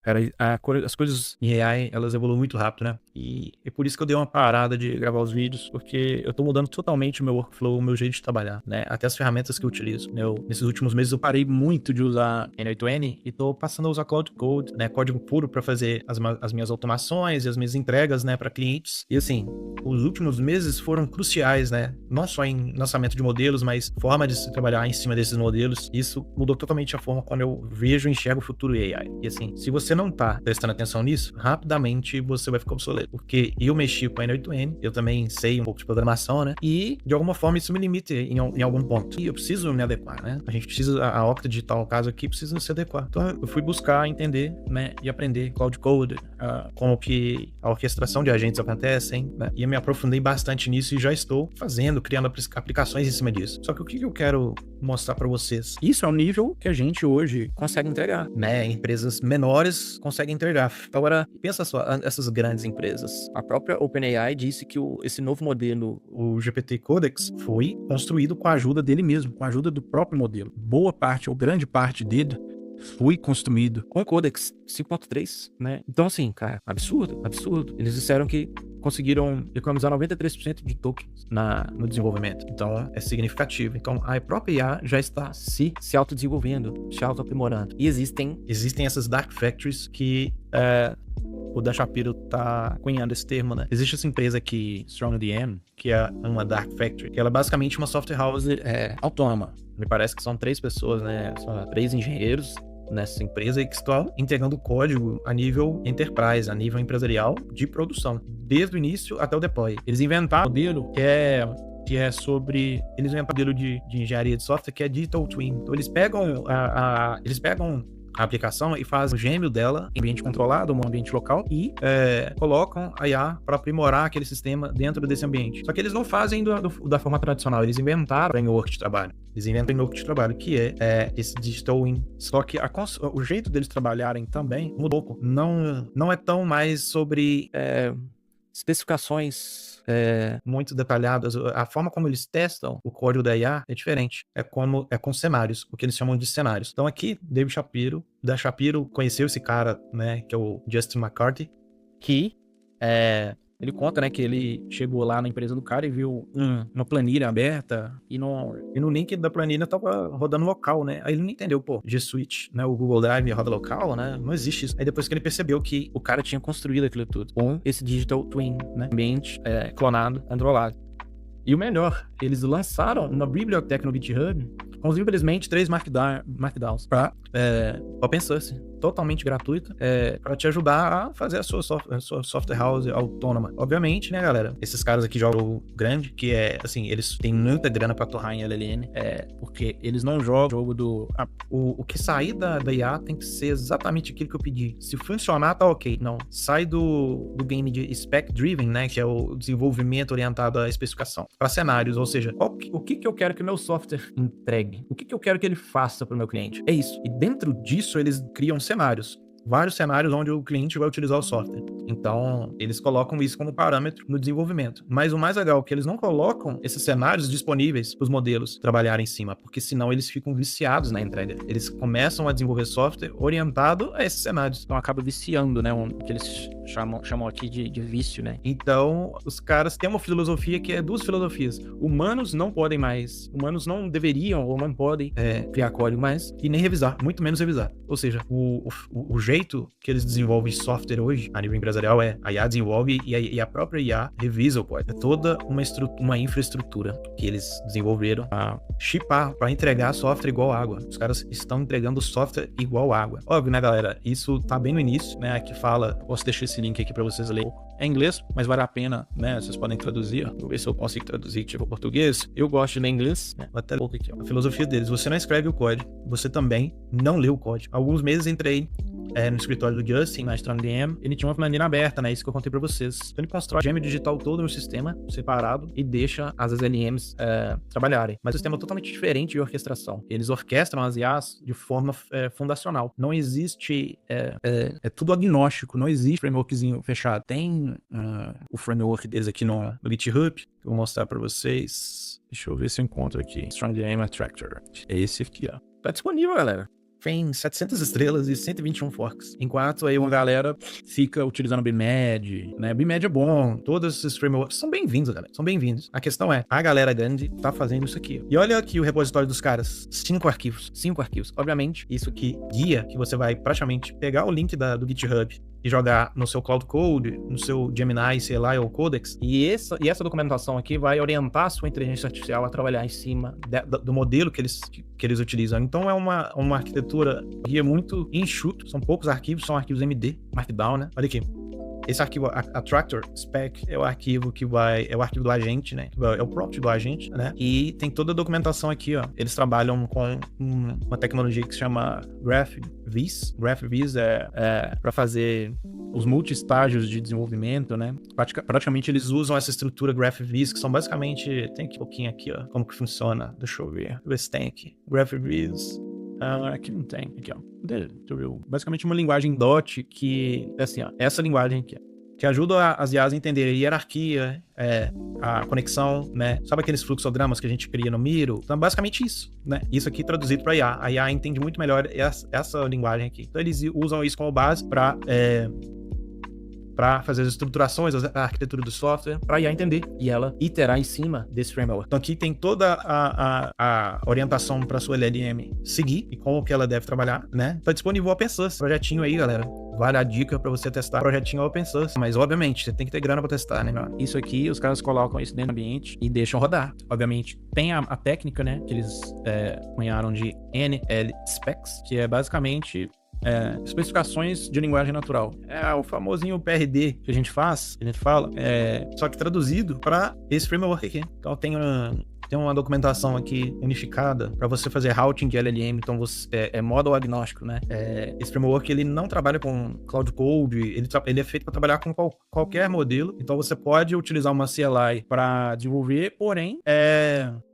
Cara, as coisas em AI, elas evoluem muito rápido, né? E é por isso que eu dei uma parada de gravar os vídeos, porque eu tô mudando totalmente o meu workflow, o meu jeito de trabalhar, né? Até as ferramentas que eu utilizo. Nesses últimos meses eu parei muito de usar N8N e tô passando a usar Cloud Code, né? Código puro para fazer as minhas automações e as minhas entregas, né, para clientes. E assim, os últimos meses foram cruciais, né? Não só em lançamento de modelos, mas forma de se trabalhar em cima desses modelos. Isso mudou totalmente a forma como eu vejo e enxergo o futuro AI. E assim, se você não tá prestando atenção nisso, rapidamente você vai ficar obsoleto. Porque eu mexi com a N8N, eu também sei um pouco de programação, né? E de alguma forma isso me limita em algum ponto. E eu preciso me adequar, né? A gente precisa, a Octa Digital, no caso aqui, precisa se adequar. Então eu fui buscar entender, né? E aprender Cloud Code, como que a orquestração de agentes acontecem, né? E eu me aprofundei bastante nisso e já estou fazendo, criando aplicações em cima disso. Só que o que eu quero mostrar para vocês? Isso é o nível que a gente hoje consegue entregar, né? Empresas menores conseguem entregar. Agora, pensa só, essas grandes empresas. A própria OpenAI disse que esse novo modelo, o GPT Codex, foi construído com a ajuda dele mesmo, com a ajuda do próprio modelo. Boa parte, ou grande parte dele, foi construído com o Codex 5.3, né? Então, assim, cara, absurdo, absurdo. Eles disseram que conseguiram economizar 93% de tokens no desenvolvimento. Então, é significativo. Então, a própria IA já está se autodesenvolvendo, se auto-aprimorando. E existem essas dark factories que o Dan Shapiro tá cunhando esse termo, né? Existe essa empresa aqui, StrongDM, que é uma dark factory, que ela é basicamente uma software house autônoma. Me parece que são 3 pessoas, né? São 3 engenheiros nessa empresa e que estão entregando código a nível enterprise, a nível empresarial de produção, desde o início até o deploy. Eles inventaram um modelo que é sobre... Eles inventaram um modelo de engenharia de software que é Digital Twin. Então, eles pegam a aplicação e fazem o gêmeo dela em ambiente controlado, um ambiente local, e colocam a IA para aprimorar aquele sistema dentro desse ambiente. Só que eles não fazem da forma tradicional, eles inventaram o framework de trabalho. Eles inventam o framework de trabalho, que é esse Digital Twin. Só que o jeito deles trabalharem também mudou um pouco. Não é tão mais sobre especificações muito detalhadas. A forma como eles testam o código da IA é diferente. É com cenários, o que eles chamam de cenários. Então aqui, David Shapiro, da Shapiro conheceu esse cara, né, que é o Justin McCarthy, que ele conta, né, que ele chegou lá na empresa do cara e viu uma planilha aberta e no link da planilha tava rodando local, né? Aí ele não entendeu, G Suite, né, o Google Drive roda local, né? Não existe isso. Aí depois que ele percebeu que o cara tinha construído aquilo tudo com esse Digital Twin, né, ambiente clonado, androlado. E o melhor, eles lançaram na biblioteca no GitHub com simplesmente 3 markdowns para open source, totalmente gratuita, para te ajudar a fazer a sua software house autônoma. Obviamente, né, galera? Esses caras aqui jogam grande, que assim, eles têm muita grana para torrar em LLN, porque eles não jogam o jogo do... o que sair da IA tem que ser exatamente aquilo que eu pedi. Se funcionar, tá ok. Não, sai do game de spec driven, né, que é o desenvolvimento orientado à especificação, para cenários, ou seja, o que eu quero que o meu software entregue? O que eu quero que ele faça para o meu cliente? É isso. E dentro disso, eles criam cenários. Vários cenários onde o cliente vai utilizar o software. Então, eles colocam isso como parâmetro no desenvolvimento. Mas o mais legal é que eles não colocam esses cenários disponíveis para os modelos trabalharem em cima, porque senão eles ficam viciados na entrega. Eles começam a desenvolver software orientado a esses cenários. Então, acaba viciando, né? O que eles chamam aqui de vício, né? Então, os caras têm uma filosofia que é 2 filosofias. Humanos não podem mais, humanos não deveriam ou não podem criar código mais e nem revisar, muito menos revisar. Ou seja, o jeito que eles desenvolvem software hoje, a nível empresarial, a IA desenvolve e a própria IA revisa o código. É toda uma infraestrutura que eles desenvolveram para chipar, para entregar software igual água. Os caras estão entregando software igual água. Óbvio, né, galera? Isso tá bem no início, né? Aqui fala, posso deixar esse link aqui para vocês lerem. É inglês, mas vale a pena, né? Vocês podem traduzir. Vou ver se eu consigo traduzir tipo português. Eu gosto de ler inglês, né? Vou até ler um pouco aqui, ó. A filosofia deles: você não escreve o código, você também não lê o código. Alguns meses entrei no escritório do Justin, na StrongDM, ele tinha uma planilha aberta, né? Isso que eu contei pra vocês. Então ele constrói o gêmeo digital todo no sistema, separado, e deixa as LLMs trabalharem. Mas o sistema é totalmente diferente de orquestração. Eles orquestram as IAs de forma fundacional. Não existe... É tudo agnóstico, não existe frameworkzinho fechado. Tem o framework deles aqui no GitHub, que eu vou mostrar pra vocês. Deixa eu ver se eu encontro aqui. StrongDM Attractor. É esse aqui, ó. Tá disponível, galera. tem 700 estrelas e 121 forks. Enquanto aí Uma galera fica utilizando o BIMAD, né? BIMAD é bom. todos esses frameworks são bem-vindos, galera. São bem-vindos. A questão é, a galera grande tá fazendo isso aqui. E olha aqui o repositório dos caras. 5 arquivos. 5 arquivos. Obviamente, isso aqui guia que você vai praticamente pegar o link do GitHub e jogar no seu Cloud Code, no seu Gemini, CLI ou Codex. E essa documentação aqui vai orientar a sua inteligência artificial a trabalhar em cima do modelo que eles utilizam. Então é uma arquitetura guia muito enxuto. São poucos arquivos, são arquivos MD, Markdown, né? Olha aqui. Esse arquivo, a Tractor Spec, é o arquivo é o arquivo do agente, né? É o prompt do agente, né? E tem toda a documentação aqui, ó. Eles trabalham com uma tecnologia que se chama GraphViz. GraphViz é para fazer os multi-estágios de desenvolvimento, né? Praticamente eles usam essa estrutura GraphViz, que são basicamente... Tem aqui um pouquinho aqui, ó, como que funciona. Deixa eu ver se tem aqui. GraphViz... aqui não tem, aqui ó. Deixa eu ver. Basicamente uma linguagem DOT que, assim ó, essa linguagem aqui, que ajuda as IAs a entender a hierarquia, a conexão, né? Sabe aqueles fluxogramas que a gente cria no Miro? Então, basicamente isso, né? Isso aqui traduzido para IA. A IA entende muito melhor essa linguagem aqui. Então, eles usam isso como base para fazer as estruturações, a arquitetura do software, para a IA entender e ela iterar em cima desse framework. Então aqui tem toda a orientação para sua LLM seguir e como que ela deve trabalhar, né? Tá disponível o open source, projetinho aí, galera. Vale a dica para você testar projetinho open source, mas obviamente você tem que ter grana para testar, né, meu? Isso aqui, os caras colocam isso dentro do ambiente e deixam rodar. Obviamente, tem a técnica, né, que eles cunharam de NL Specs, que é basicamente especificações de linguagem natural. É o famosinho PRD que a gente fala, só que traduzido para esse framework aqui. Então tem uma documentação aqui unificada para você fazer routing de LLM, então é model agnóstico, né? Esse framework ele não trabalha com Cloud Code, ele é feito para trabalhar com qualquer modelo, então você pode utilizar uma CLI para desenvolver, porém,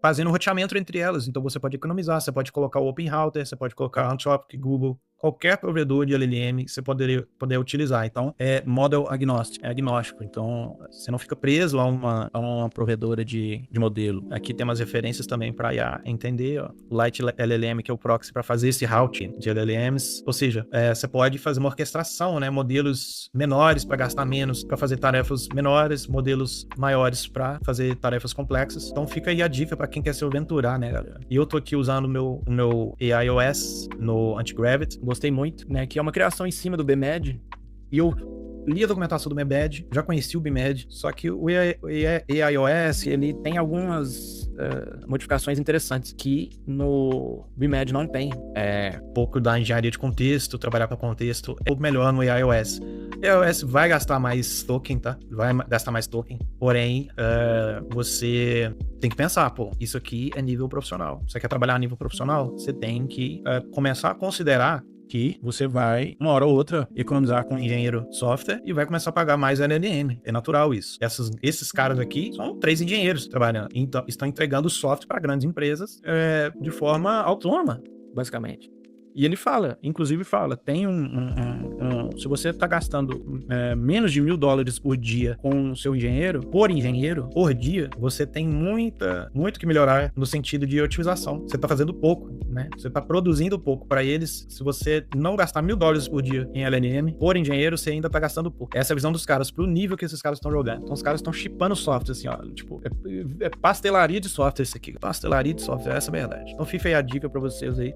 fazendo um roteamento entre elas, então você pode economizar, você pode colocar o OpenRouter, você pode colocar Anthropic, Google, qualquer provedor de LLM que você poder utilizar. Então, é model agnóstico, é agnóstico. Então, você não fica preso a uma provedora de modelo. Aqui tem umas referências também para IA entender, ó. Light LLM, que é o proxy para fazer esse routing de LLMs. Ou seja, você pode fazer uma orquestração, né? Modelos menores para gastar menos, para fazer tarefas menores, modelos maiores para fazer tarefas complexas. Então, fica aí a dica para quem quer se aventurar, né, galera? E eu tô aqui usando o meu AIOS no Antigravity. Gostei muito, né? Que é uma criação em cima do BIMAD. E eu li a documentação do BIMAD, já conheci o BIMAD, só que o AIOS, ele tem algumas modificações interessantes que no BIMAD não tem. Um pouco da engenharia de contexto, trabalhar com contexto, é um pouco melhor no AIOS. O AIOS vai gastar mais token, tá? Vai gastar mais token. Porém, você tem que pensar, pô, isso aqui é nível profissional. Você quer trabalhar a nível profissional? Você tem que começar a considerar que você vai, uma hora ou outra, economizar com engenheiro software e vai começar a pagar mais LLM. É natural isso. Esses caras aqui são 3 engenheiros trabalhando. Então, estão entregando software para grandes empresas de forma autônoma, basicamente. E ele inclusive fala, tem se você está gastando menos de $1.000 por dia com o seu engenheiro, por dia, você tem muito que melhorar no sentido de otimização. Você está fazendo pouco, né? Você está produzindo pouco para eles. Se você não gastar $1.000 por dia em LLM, por engenheiro, você ainda está gastando pouco. Essa é a visão dos caras, pro nível que esses caras estão jogando. Então, os caras estão shippando software, assim, ó, tipo, é pastelaria de software isso aqui. Pastelaria de software, essa é a verdade. Então, fica aí a dica para vocês aí,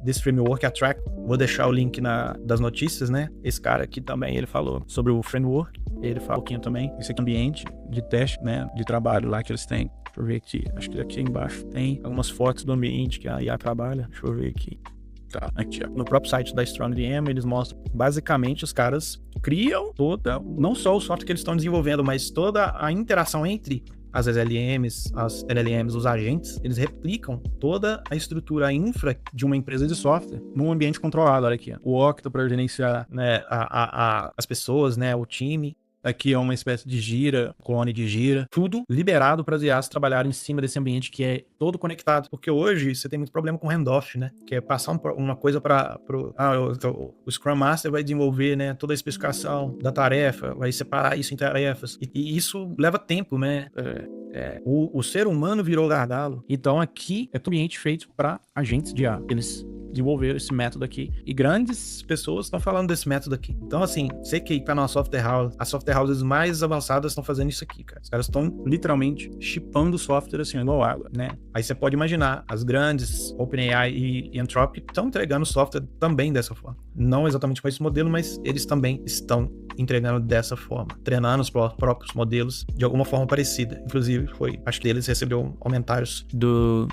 desse framework, a Track. Vou deixar o link das notícias, né? Esse cara aqui também, ele falou sobre o framework. Ele fala um pouquinho também. Esse aqui é o ambiente de teste, né? De trabalho lá que eles têm. Deixa eu ver aqui. Acho que aqui embaixo tem algumas fotos do ambiente que a IA trabalha. Deixa eu ver aqui. Tá, aqui, ó. No próprio site da StrongDM, eles mostram, basicamente, os caras criam não só o software que eles estão desenvolvendo, mas toda a interação entre as LLMs, os agentes, eles replicam toda a estrutura, a infra de uma empresa de software num ambiente controlado. Olha aqui, ó. O Octo para gerenciar, né, as pessoas, né, o time. Aqui é uma espécie de Gira, clone de Gira. Tudo liberado para as IAs trabalharem em cima desse ambiente que é todo conectado. Porque hoje você tem muito problema com handoff, né? Que é passar uma coisa para o Scrum Master vai desenvolver, né, toda a especificação da tarefa, vai separar isso em tarefas. E isso leva tempo, né? O ser humano virou gargalo. Então aqui é um ambiente feito para agentes de IA. Eles desenvolveram esse método aqui. E grandes pessoas Estão falando desse método aqui. Então, assim, você que tá numa software house, as software houses mais avançadas estão fazendo isso aqui, cara. Os caras estão literalmente chipando software assim, igual água, né? Aí você pode imaginar, as grandes OpenAI e Anthropic estão entregando software também dessa forma. Não exatamente com esse modelo, mas eles também estão entregando dessa forma, treinando os próprios modelos de alguma forma parecida. Inclusive, acho que eles receberam comentários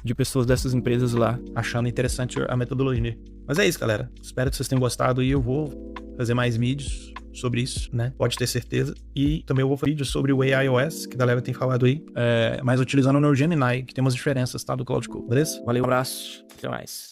de pessoas dessas empresas lá, achando interessante a metodologia. Mas é isso, galera. Espero que vocês tenham gostado e eu vou fazer mais vídeos sobre isso, né? Pode ter certeza. E também eu vou fazer vídeos sobre o AIOS, que a galera tem falado aí, mas utilizando o Gemini, que tem umas diferenças, tá? Do Cloud Code, beleza? Valeu, um abraço, até mais.